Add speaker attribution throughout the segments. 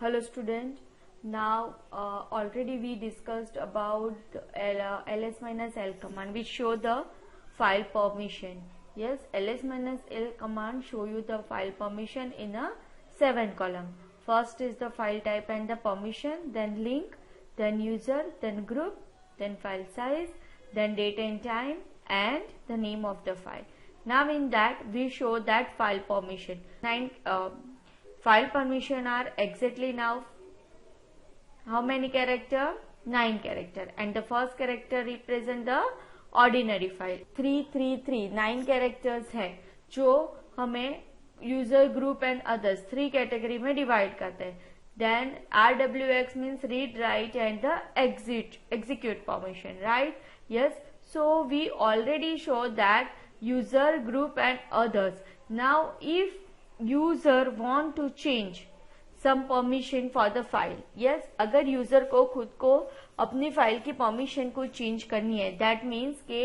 Speaker 1: Hello student. Now already we discussed about ls minus l command which show the file permission. Yes, ls minus l command show you the file permission in a 7 column. First is the file type and the permission, then link, then user, then group, then file size, then date and time, and the name of the file. Now in that we show that file permission. File permission are exactly now how many character? 9 character, and the first character represent the ordinary file. 333 9 characters है जो हमें user group and others 3 category में divide करते हैं. Then RWX means read, write and the execute permission, right? Yes. So we already show that user, group and others. Now if user want to change some permission for the file, yes, अगर user को खुद को अपनी file की permission को change करनी है, that means के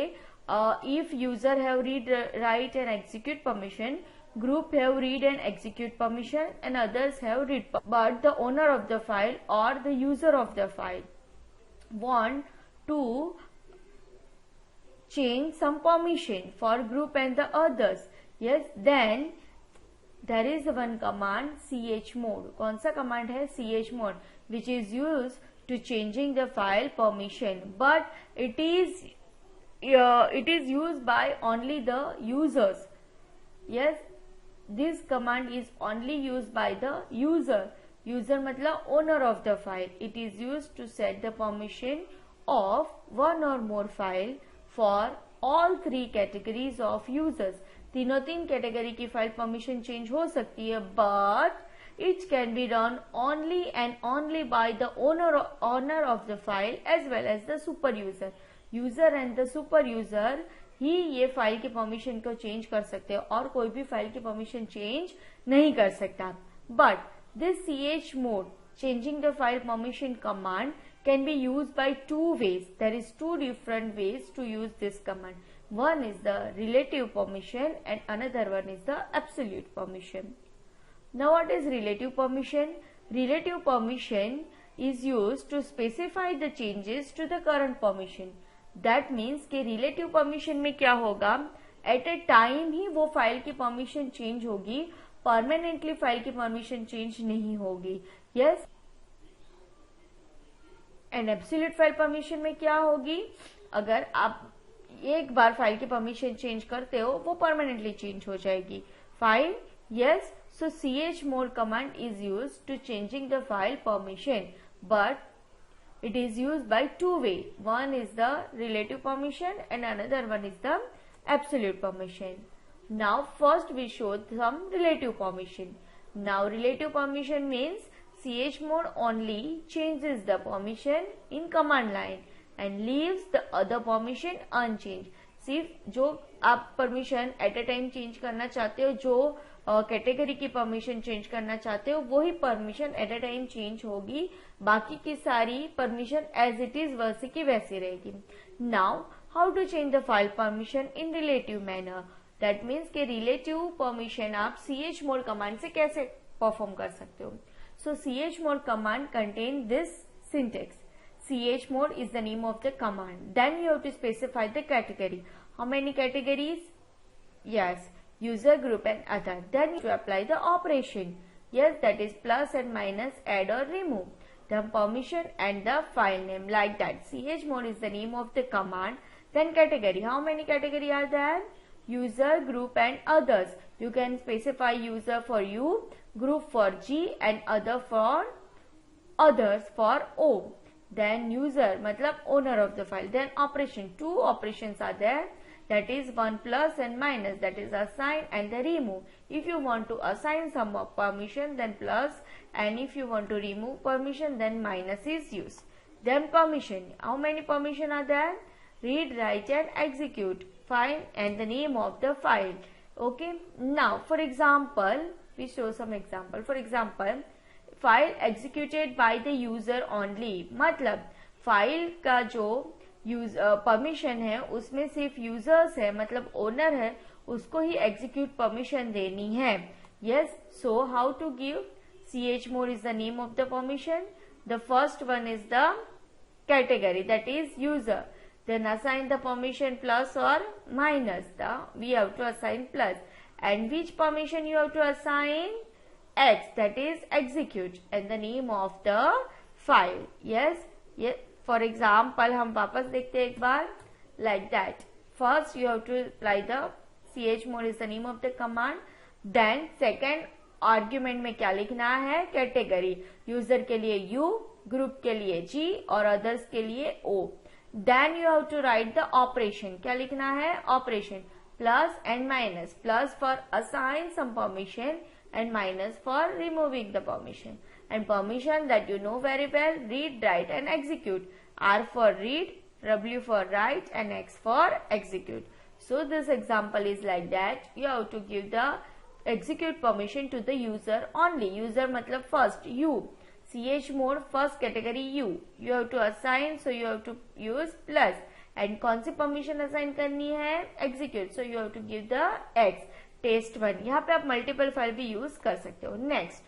Speaker 1: if user have read, write and execute permission, group have read and execute permission and others have read, but the owner of the file or the user of the file want to change some permission for group and the others. Yes, then there is one command chmod. कौन सा command है? chmod, which is used to changing the file permission, but it is used by only the users. Yes, this command is only used by the user. User मतलब owner of the file. It is used to set the permission of one or more file for all 3 categories of users. तीनों 3 category की file permission change हो सकती है, but it can be done only and only by the owner of the file as well as the super user. User and the super user ही ये file की permission को change कर सकते हैं और कोई भी फाइल की परमिशन चेंज नहीं कर सकता. But this chmod changing the file permission command can be used by 2 ways. There is 2 different ways to use this command. One is the relative permission and another one is the absolute permission. Now what is relative permission? Relative permission is used to specify the changes to the current permission. That means कि relative permission में क्या होगा, at a time ही वो file की permission change होगी, permanently file की permission change नहीं होगी. Yes, and absolute file permission में क्या होगी, अगर आप एक बार फाइल की परमिशन चेंज करते हो वो परमानेंटली चेंज हो जाएगी file. Yes, so chmod command is used to changing the file permission, but it is used by 2 ways. One is the relative permission and another one is the absolute permission. Now first we show some relative permission. Now relative permission means chmod only changes the permission in command line and leaves the other permission unchanged. सिर्फ जो आप permission at a time change करना चाहते हो, जो category की permission change करना चाहते हो, वही permission at a time change होगी, बाकी की सारी परमिशन एज इट इज वैसे की वैसी रहेगी. Now how to change the file permission in relative manner. That means के रिलेटिव परमिशन आप chmod कमांड से कैसे परफॉर्म कर सकते हो. So chmod command contain this syntax. chmod is the name of the command. Then you have to specify the category. How many categories? Yes, user, group and other. Then you apply the operation. Yes, that is plus and minus, add or remove. The permission and the file name, like that. chmod is the name of the command. Then category. How many category are there? User, group and others. You can specify user for U, group for G and other for others for O. Then user मतलब owner of the file. Then operation, 2 operations are there, that is one plus and minus, that is assign and the remove. If you want to assign some permission then plus, and if you want to remove permission then minus is used. Then permission, how many permission are there? Read, write and execute, file and the name of the file. Okay, now for example we show some example. For example, file executed by the user only, मतलब file का जो permission है उसमें सिर्फ users है, मतलब owner है, उसको ही एग्जीक्यूट परमिशन देनी है. Yes, so how to give chmod is the name of the permission. The first one is the category, that is user. Then assign the permission plus or minus. We have to assign plus. And which permission you have to assign? X, that is execute, and the name of the file. Yes. For example, हम वापस देखते हैं एक बार. Like that. First you have to apply the chmod is the name of the command. Then second argument में क्या लिखना है? Category. User के लिए U, ग्रुप के लिए G और अदर्स के लिए O. Then you have to write the operation. क्या लिखना है? Operation. Plus and minus. Plus for assign some permission and minus for removing the permission. And permission that you know very well, read, write and execute. R for read, W for write and X for execute. So this example is like that. You have to give the execute permission to the user only. User matlab first U. chmod first category U. You have to assign, so you have to use plus. And कौन सी permission assign करनी है? Execute. So you have to give the X. Test 1. यहाँ पे आप multiple file भी use कर सकते हो. Next,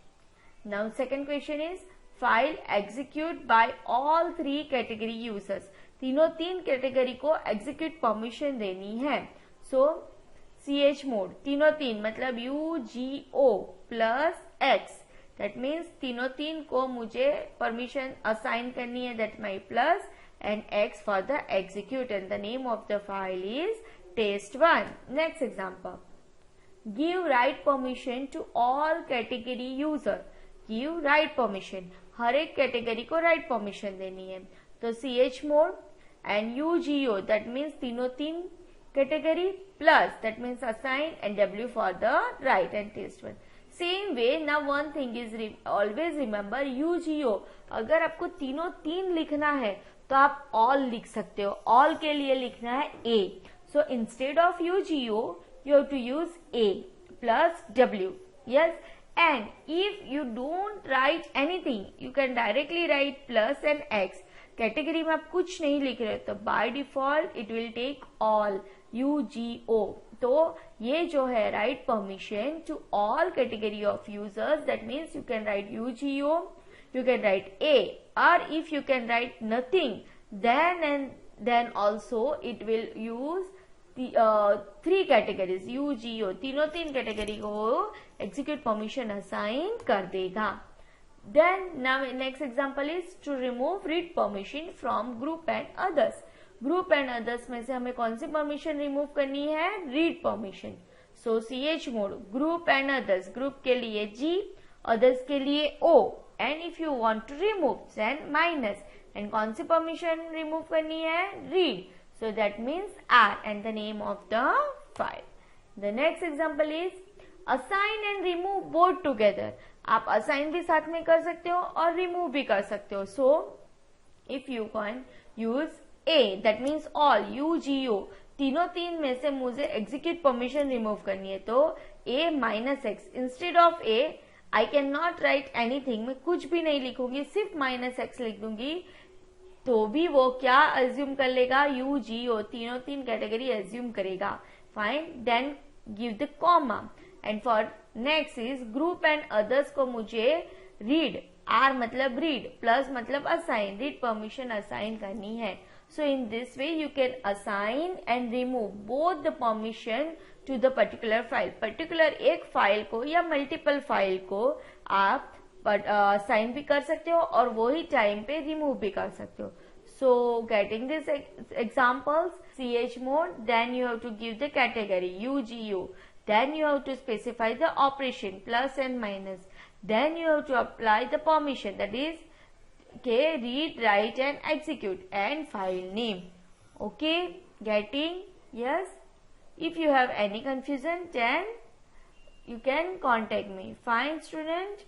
Speaker 1: now second question is file execute by all 3 category users. तीनों 3 कैटेगरी को एग्जीक्यूट परमिशन देनी है. सो chmod तीनों 3 मतलब UGO plus X, that means तीनों 3 को मुझे परमिशन असाइन करनी है, that my plus and X for the execute and the name of the file is test1. Next example, give write permission to all category user. give write permission, हर एक category को write permission देनी है. तो chmod and UGO, that means तीनों 3 category plus, that means assign and W for the write and test1. Same way, now one thing is always remember UGO. अगर आपको तीनों 3 लिखना है तो आप all लिख सकते हो. all के लिए लिखना है A. So instead of UGO, you have to use A plus W. Yes. And if you don't write anything, you can directly write plus and X. Category में आप कुछ नहीं लिख रहे तो by default it will take all UGO. तो ये जो है write permission to all category of users, that means you can write UGO, you can write A, or if you can write nothing, then also it will use 3 categories UGO. तीनों 3 category को execute permission assign कर देगा. Then now next example is to remove read permission from group and others. Group and others में से हमें कौन सी permission remove करनी है? Read permission. So chmod group and others, group के लिए G, अदर्स के लिए O. And if you want to remove then minus. एंड कौन सी परमिशन रिमूव करनी है? Read. So that means R and the name of the file. The next example is assign and remove both together. आप assign भी साथ में कर सकते हो और remove भी कर सकते हो. So if you can use A, that means all UGO. तीनों 3 में से मुझे execute permission remove करनी है तो A minus X. Instead of A, I cannot write anything. मैं कुछ भी नहीं लिखूंगी, सिर्फ minus X लिख दूंगी. तो भी वो क्या अज्यूम कर लेगा? UGO. तीनों 3 कैटेगरी अज्यूम करेगा. Fine. Then give the comma. And for next is group and others को मुझे रीड, R मतलब रीड, प्लस मतलब असाइन, रीड परमिशन असाइन करनी है. So in this way you can assign and remove both the permission to the particular file. Particular एक file को या multiple file को आप साइन भी कर सकते हो और वही टाइम पे रिमूव भी कर सकते हो. So getting this examples, chmod, then you have to give the category UGO, then you have to specify the operation plus and minus, then you have to apply the permission, that is read, write and execute, and file name. Okay, getting? Yes. If you have any confusion, then you can contact me. Fine, student.